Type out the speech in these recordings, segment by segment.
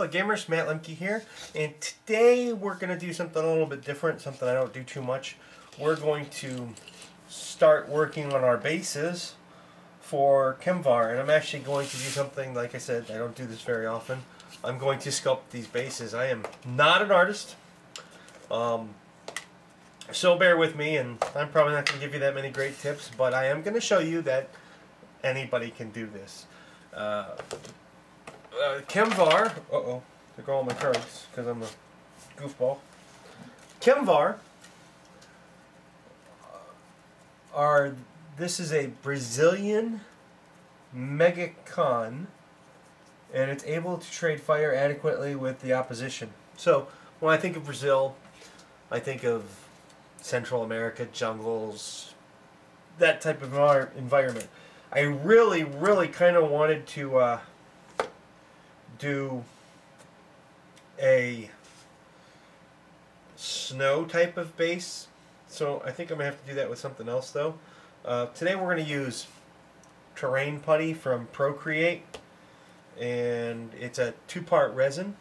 Hello gamers, Matt Lemke here, and today we're going to do something a little bit different, something I don't do too much. We're going to start working on our bases for Kemvar, and I'm actually going to do something, like I said, I don't do this very often. I'm going to sculpt these bases. I am not an artist, so bear with me, and I'm probably not going to give you that many great tips, but I am going to show you that anybody can do this. Kemvar, there go all my cards because I'm a goofball. Kemvar this is a Brazilian megacon, and it's able to trade fire adequately with the opposition. So when I think of Brazil, I think of Central America, jungles, that type of environment. I really kind of wanted to do a snow type of base, so I think I'm going to have to do that with something else though. Today we're going to use terrain putty from Procreate, and it's a 2-part resin.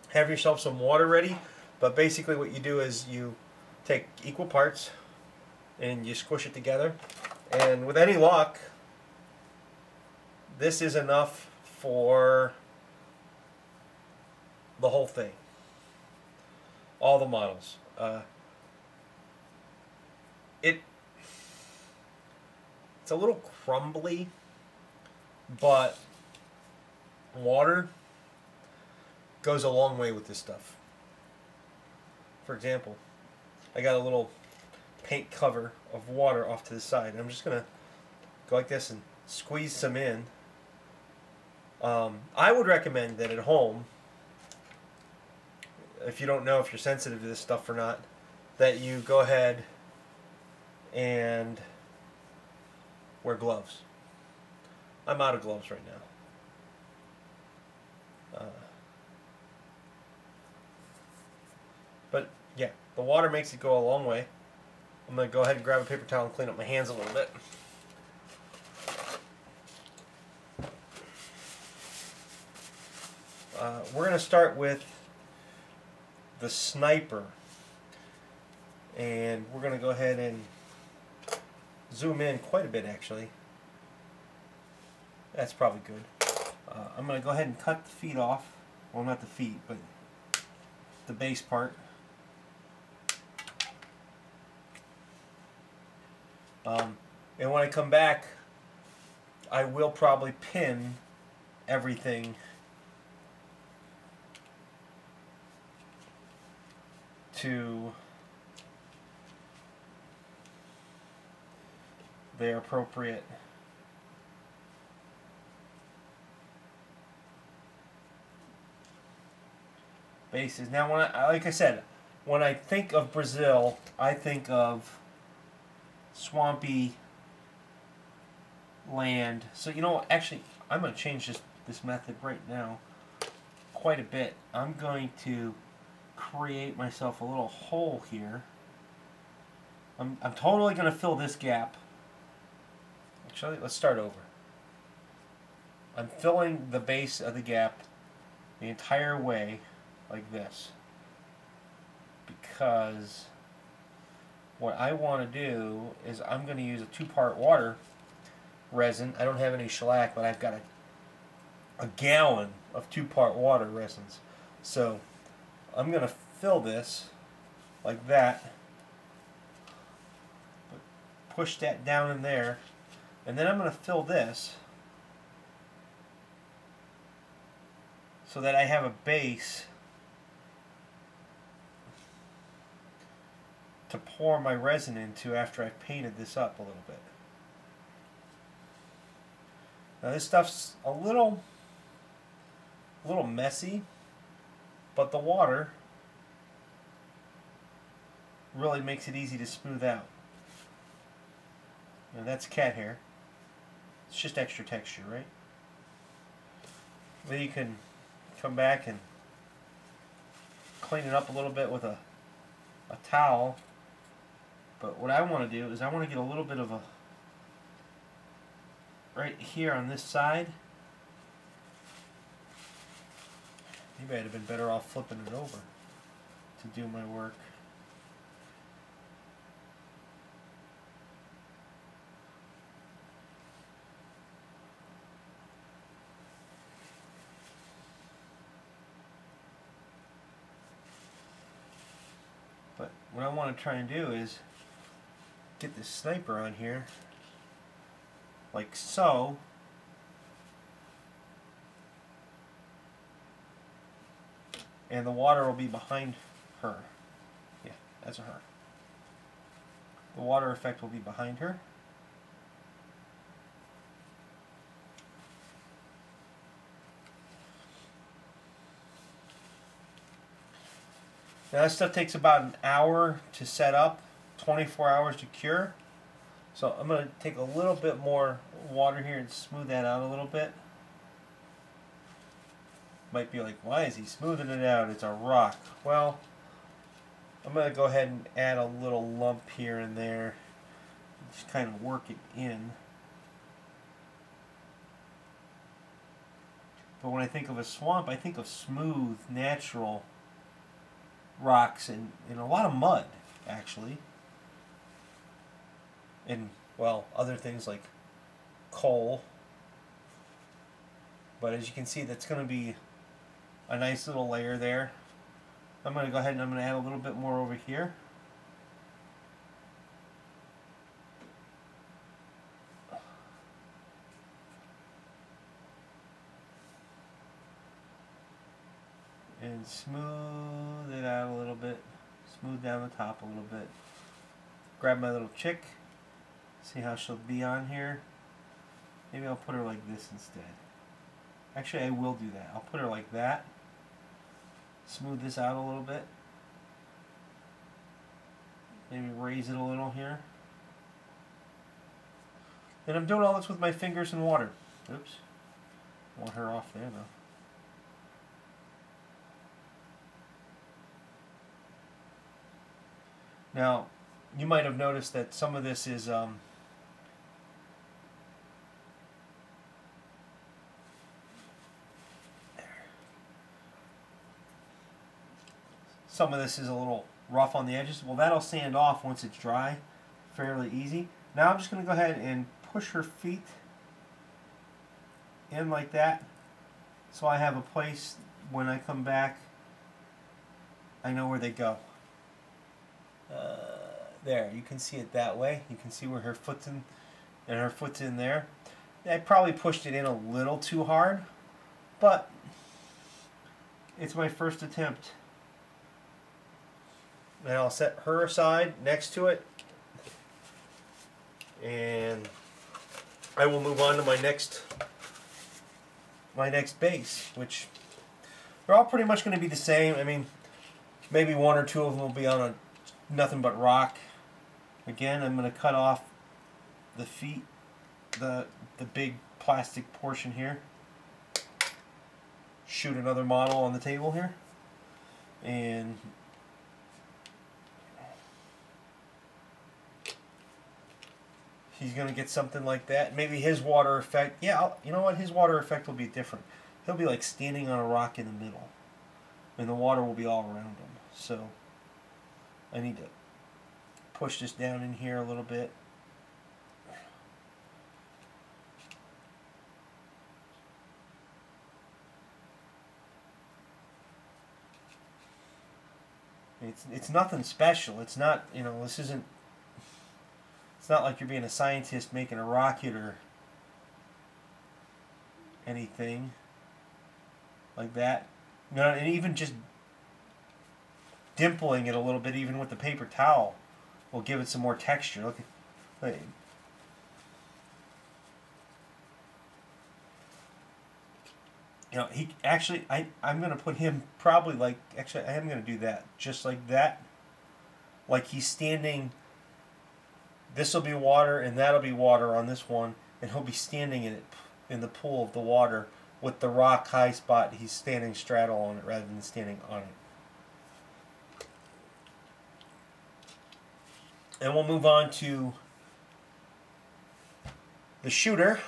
Have yourself some water ready, but basically what you do is you take equal parts and you squish it together, and with any luck this is enough for the whole thing, all the models. It's a little crumbly, but water goes a long way with this stuff. For example, I got a little paint cover of water off to the side. I'm just gonna go like this and squeeze some in. I would recommend that at home, if you don't know if you're sensitive to this stuff or not, that you go ahead and wear gloves. I'm out of gloves right now. But yeah, the water makes it go a long way. I'm going to go ahead and grab a paper towel and clean up my hands a little bit. We're going to start with the sniper, and we're going to go ahead and zoom in quite a bit actually. That's probably good. I'm going to go ahead and cut the feet off. Well, not the feet, but the base part. And when I come back, I will probably pin everything to their appropriate bases. Now, like I said, when I think of Brazil, I think of swampy land. So you know, actually, I'm going to change this method right now quite a bit. I'm going to create myself a little hole here. I'm totally going to fill this gap. Actually, let's start over. I'm filling the base of the gap the entire way like this, because what I want to do is I'm going to use a 2-part water resin. I don't have any shellac, but I've got a gallon of 2-part water resins. So I'm going to fill this like that, push that down in there, and then I'm going to fill this so that I have a base to pour my resin into after I've painted this up a little bit. Now this stuff's a little messy, but the water really makes it easy to smooth out. Now that's cat hair. It's just extra texture, right? Then you can come back and clean it up a little bit with a towel. But what I want to do is I want to get a little bit of a right here on this side, Maybe I'd have been better off flipping it over to do my work. But what I want to try and do is get this sniper on here, like so. And the water will be behind her. Yeah, that's a her. The water effect will be behind her. Now this stuff takes about an hour to set up, 24 hours to cure. So I'm going to take a little bit more water here and smooth that out a little bit. Might be like, why is he smoothing it out? It's a rock. Well, I'm going to go ahead and add a little lump here and there. Just kind of work it in. But when I think of a swamp, I think of smooth, natural rocks and a lot of mud, actually. And, well, other things like coal. But as you can see, that's going to be a nice little layer there. I'm going to go ahead and I'm going to add a little bit more over here. And smooth it out a little bit. Smooth down the top a little bit. Grab my little chick. See how she'll be on here. Maybe I'll put her like this instead. Actually, I will do that. I'll put her like that. Smooth this out a little bit. Maybe raise it a little here. And I'm doing all this with my fingers and water. Oops. Want her off there though. Now, you might have noticed that some of this is some of this is a little rough on the edges. Well, that'll sand off once it's dry, fairly easy. Now I'm just going to go ahead and push her feet in like that, so I have a place when I come back, I know where they go. There, you can see it that way. You can see where her foot's in, and her foot's in there. I probably pushed it in a little too hard, but it's my first attempt. And I'll set her aside next to it, and I will move on to my next base, which they're all pretty much going to be the same. I mean, maybe one or two of them will be on a nothing but rock. Again, I'm going to cut off the feet, the big plastic portion here. Shoot another model on the table here, and he's going to get something like that. Maybe his water effect, yeah, you know what, his water effect will be different. He'll be like standing on a rock in the middle, and the water will be all around him. So I need to push this down in here a little bit. It's nothing special. It's not, you know, this isn't, it's not like you're being a scientist making a rocket or anything like that. No, and even just dimpling it a little bit, even with the paper towel, will give it some more texture. Look at, you know, he actually, I'm going to put him probably like, actually I am going to do that, just like that. Like he's standing, this will be water and that'll be water on this one, and he'll be standing in it, in the pool of the water with the rock high spot. He's standing straddle on it rather than standing on it. And we'll move on to the shooter,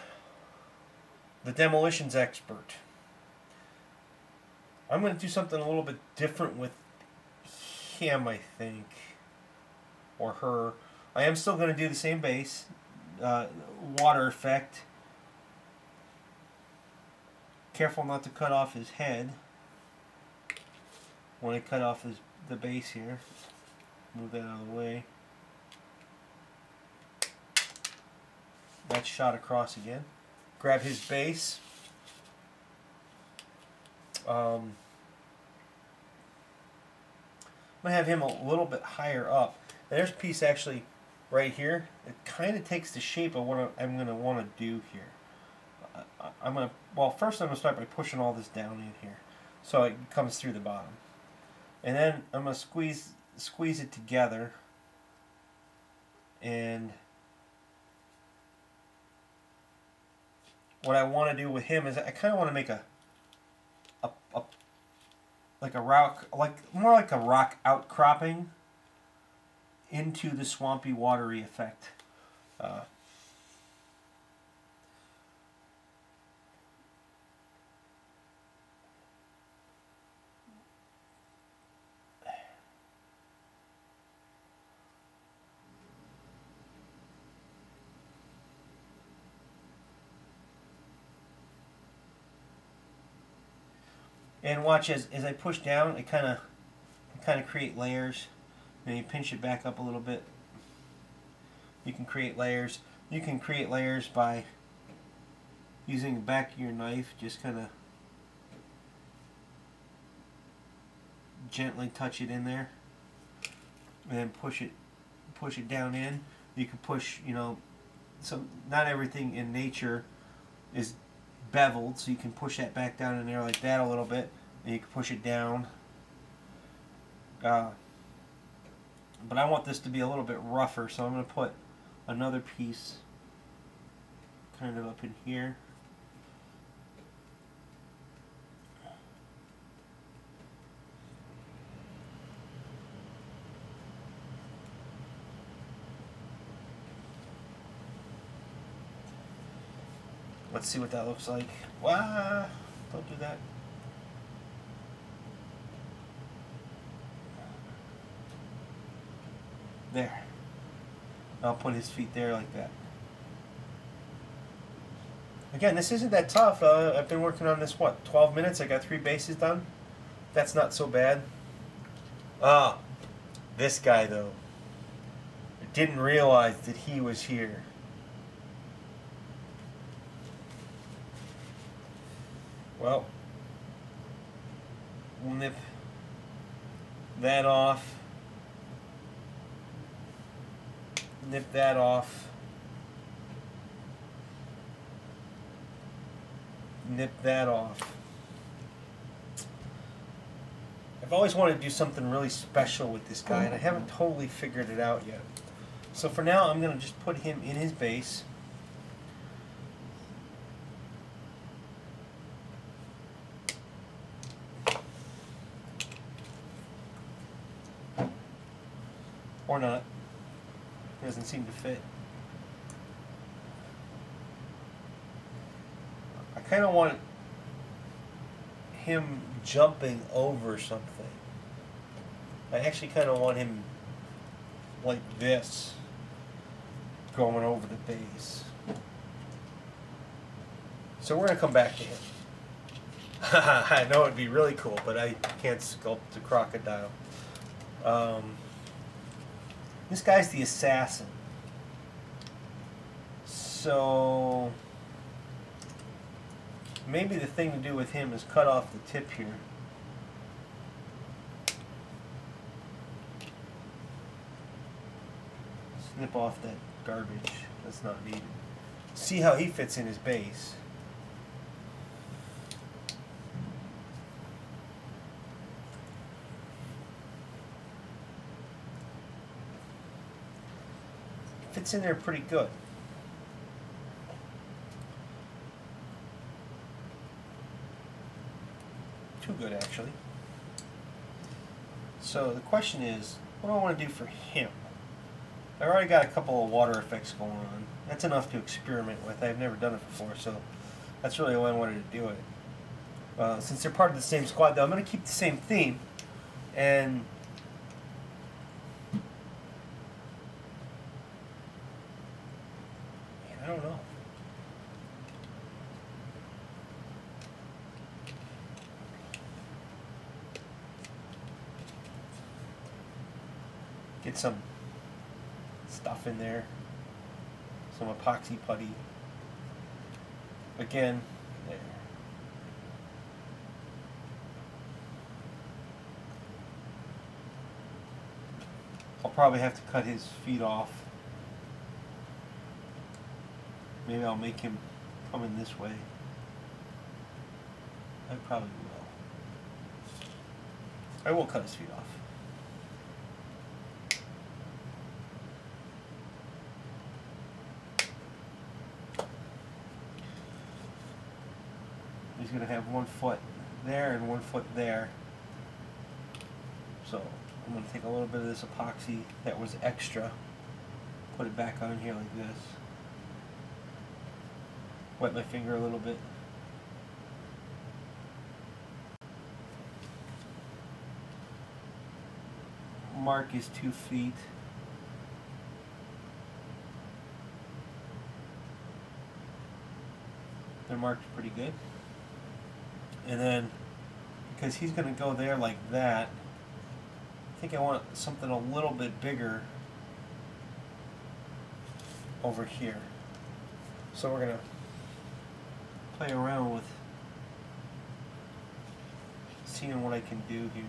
the Demolition Expert. I'm going to do something a little bit different with him, I think, or her. I am still going to do the same base, water effect. Careful not to cut off his head when I cut off the base here. Move that out of the way. That's shot across again. Grab his base. I'm going to have him a little bit higher up. And there's a piece actually right here. It kind of takes the shape of what I'm going to want to do here. Well, first I'm going to start by pushing all this down in here so it comes through the bottom. And then I'm going to squeeze it together, and what I want to do with him is I kind of want to make like a rock, more like a rock outcropping into the swampy, watery effect. And watch as I push down, it kind of create layers. And you pinch it back up a little bit. You can create layers. You can create layers by using the back of your knife, just kind of gently touch it in there, and then push it down in. You can push, so not everything in nature is beveled, so you can push that back down in there like that a little bit, and you can push it down. But I want this to be a little bit rougher, so I'm going to put another piece kind of up in here. Let's see what that looks like. Wow, don't do that. There. I'll put his feet there like that. Again, this isn't that tough. I've been working on this, what, 12 minutes? I got 3 bases done. That's not so bad. This guy, though. I didn't realize that he was here. Well, we'll nip that off. Nip that off. Nip that off. I've always wanted to do something really special with this guy, and I haven't totally figured it out yet. So for now, I'm going to just put him in his base. Or not. It doesn't seem to fit. I kind of want him jumping over something. I actually kind of want him like this, going over the base. So we're going to come back to him. I know it'd be really cool, but I can't sculpt the crocodile. This guy's the assassin. So maybe the thing to do with him is cut off the tip here. Snip off that garbage. That's not needed. See how he fits in his base. Fits in there pretty good. Too good, actually. So the question is, what do I want to do for him? I've already got a couple of water effects going on. That's enough to experiment with. I've never done it before, so that's really why I wanted to do it. Since they're part of the same squad, though, I'm going to keep the same theme. And I don't know. Get some stuff in there. Some epoxy putty. Again, there. I'll probably have to cut his feet off. Maybe I'll make him come in this way. I probably will. I will cut his feet off. He's going to have 1 foot there and 1 foot there. So I'm going to take a little bit of this epoxy that was extra, put it back on here like this. Wet my finger a little bit. Mark is 2 feet. They're marked pretty good. And then, because he's going to go there like that, I think I want something a little bit bigger over here. So we're going to play around with seeing what I can do here.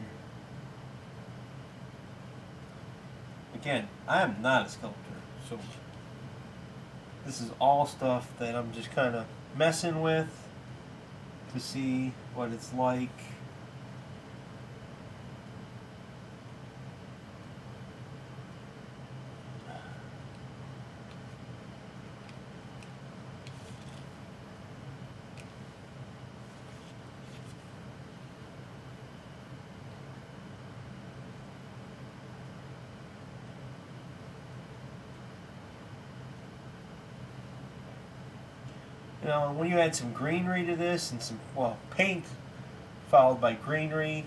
Again, I am not a sculptor, so this is all stuff that I'm just kind of messing with to see what it's like. You know, when you add some greenery to this and some, well, paint followed by greenery,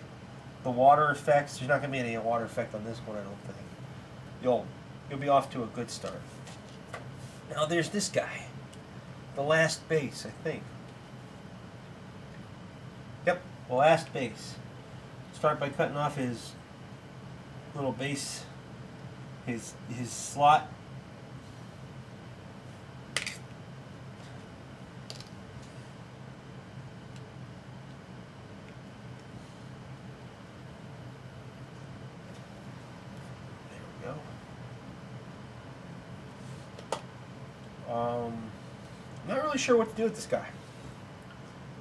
the water effects, there's not going to be any water effect on this one, I don't think. You'll be off to a good start. Now there's this guy, the last base, I think. Yep, the last base. Start by cutting off his little base, his slot. Not really sure what to do with this guy.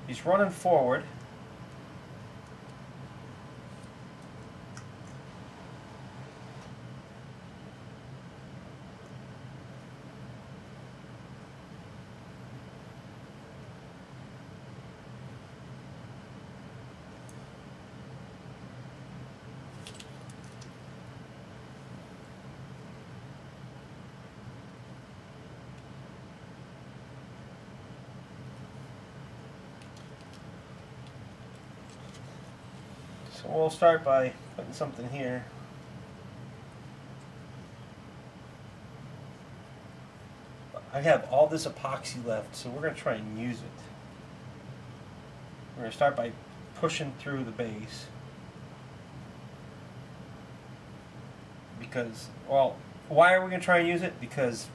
He's running forward. So we'll start by putting something here. I have all this epoxy left, so we're going to try and use it. We're going to start by pushing through the base. Because, well, why are we going to try and use it? Because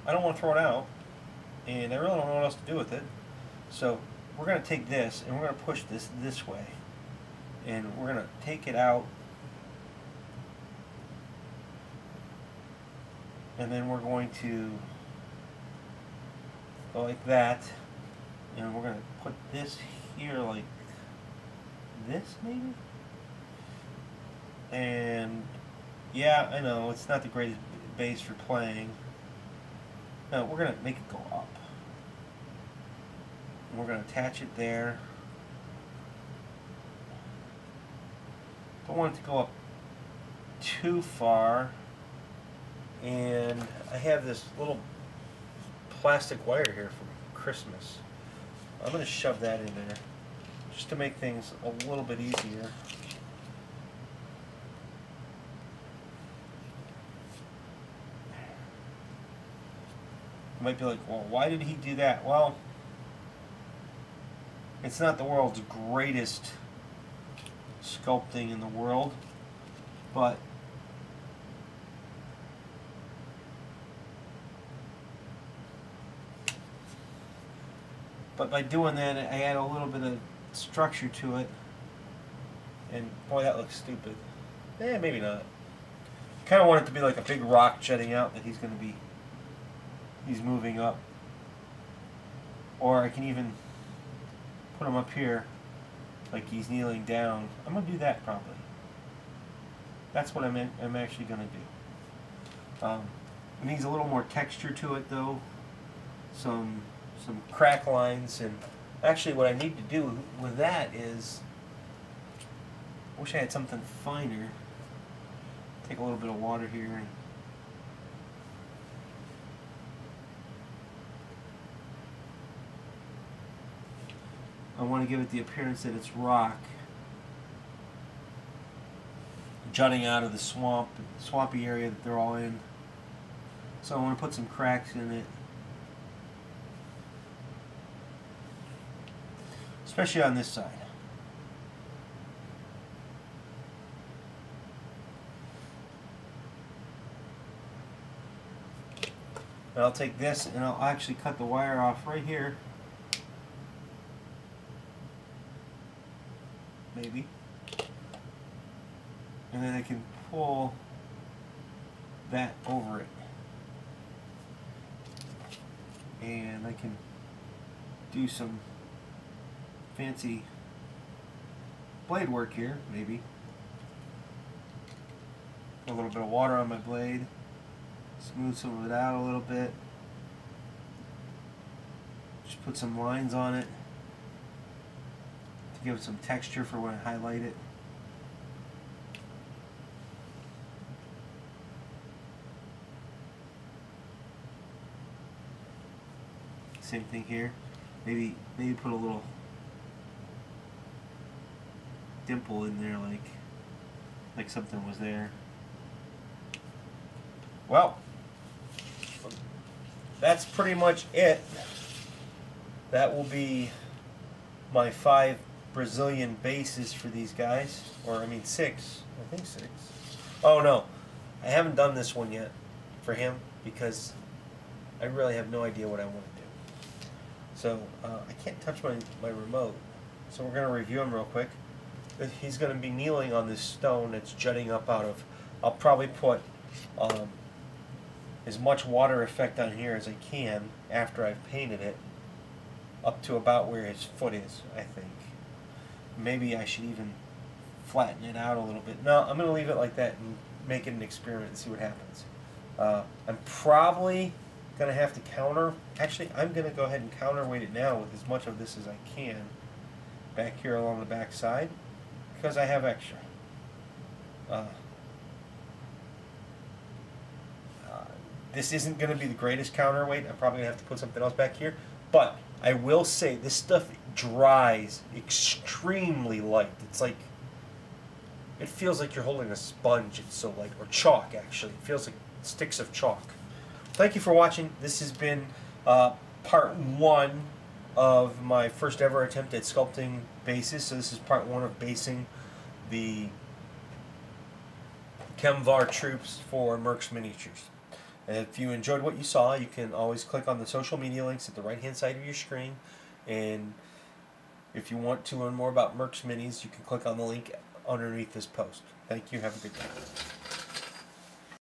I don't want to throw it out, and I really don't know what else to do with it. So we're going to take this and we're going to push this way, and we're going to take it out, and then we're going to go like that, and we're going to put this here like this maybe. And yeah, I know it's not the greatest base for playing. No, we're going to make it go up. We're going to attach it there. Don't want it to go up too far. And I have this little plastic wire here from Christmas. I'm going to shove that in there just to make things a little bit easier. You might be like, well, why did he do that? Well, it's not the world's greatest sculpting in the world, but by doing that, I add a little bit of structure to it, and boy, that looks stupid. Eh, maybe not. Kind of want it to be like a big rock jutting out that he's moving up, or I can even put him up here like he's kneeling down. I'm gonna do that probably. That's what I'm actually gonna do. It needs a little more texture to it though. Some crack lines, and actually what I need to do with that is, I wish I had something finer. Take a little bit of water here and I want to give it the appearance that it's rock jutting out of the swampy area that they're all in. So I want to put some cracks in it, especially on this side. And I'll take this and I'll actually cut the wire off right here. Maybe. And then I can pull that over it. And I can do some fancy blade work here, maybe. A little bit of water on my blade. Smooth some of it out a little bit. Just put some lines on it to give it some texture for when I highlight it. Same thing here. Maybe put a little dimple in there, like something was there. Well, that's pretty much it. That will be my 5 Brazilian bases for these guys, or I mean 6. I think 6. Oh no, I haven't done this one yet for him because I really have no idea what I want to do. So I can't touch my remote. So we're going to review him real quick. He's going to be kneeling on this stone that's jutting up out of. I'll probably put as much water effect on here as I can after I've painted it, up to about where his foot is, I think. Maybe I should even flatten it out a little bit. No, I'm going to leave it like that and make it an experiment and see what happens. I'm probably going to have to counter. Actually, I'm going to go ahead and counterweight it now with as much of this as I can back here along the back side because I have extra. This isn't going to be the greatest counterweight. I'm probably going to have to put something else back here. But I will say this stuff dries extremely light. It's like, it feels like you're holding a sponge. It's so light. Or chalk, actually. It feels like sticks of chalk. Thank you for watching. This has been part 1 of my first ever attempt at sculpting bases. So this is part 1 of basing the Chemvar troops for Mercs Miniatures. If you enjoyed what you saw, you can always click on the social media links at the right hand side of your screen, and if you want to learn more about Mercs Minis, you can click on the link underneath this post. Thank you. Have a good day.